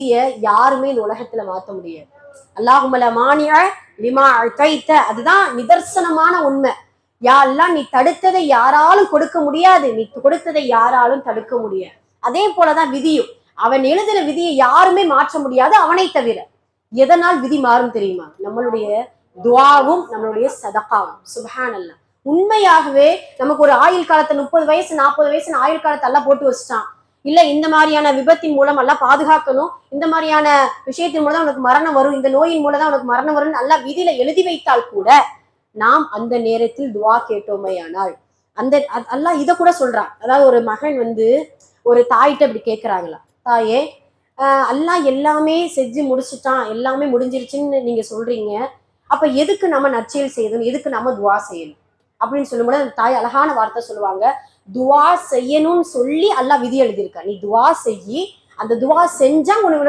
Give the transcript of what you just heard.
யாருமே இந்த உலகத்துல மாத்த முடியாது. அல்லாஹும்ம லா மானிஅ லிமா அதைத்த, அதுதான் நிதர்சனமான உண்மை. யா அல்லாஹ், நீ தடுத்ததை யாராலும் கொடுக்க முடியாது, நீ கொடுத்ததை யாராலும் தடுக்க முடியாது. அதே போலதான் விதியும். அவன் எழுதின விதியை யாருமே மாற்ற முடியாது, அவனை தவிர. எதனால் விதி மாறும் தெரியுமா? நம்மளுடைய துஆவும் நம்மளுடைய சதகாவும். சுப்ஹானல்லாஹ். உண்மையாகவே நமக்கு ஒரு ஆயுள் காலத்தை 30 வயசு 40 வயசு ஆயுள் காலத்தை எல்லாம் போட்டு வச்சுட்டான். இல்ல இந்த மாதிரியான விபத்தின் மூலம் எல்லாம் பாதுகாக்கணும், இந்த மாதிரியான விஷயத்தின் மூலம் தான் உனக்கு மரணம் வரும், இந்த நோயின் மூலம் தான் உனக்கு மரணம் வரும்னு நல்லா விதியில எழுதி வைத்தால் கூட நாம் அந்த நேரத்தில் துவா கேட்டோமையானால் அந்த அல்லாஹ் இதை கூட சொல்றான். அதாவது ஒரு மகன் ஒரு தாயிட்ட இப்படி கேட்கிறாங்களா, தாயே அல்லாஹ் எல்லாமே செஞ்சு முடிச்சுட்டான், எல்லாமே முடிஞ்சிருச்சுன்னு நீங்க சொல்றீங்க, அப்ப எதுக்கு நம்ம நற்செயல் செய்யணும், எதுக்கு நம்ம துவா செய்யணும் அப்படின்னு சொல்லும்போது அந்த தாய் அழகான வார்த்தை சொல்லுவாங்க, துவா செய்யணும்னு சொல்லி அல்லாஹ் விதி எழுதியிருக்கா, நீ துவா செய்யி, அந்த துவா செஞ்சா உனக்கு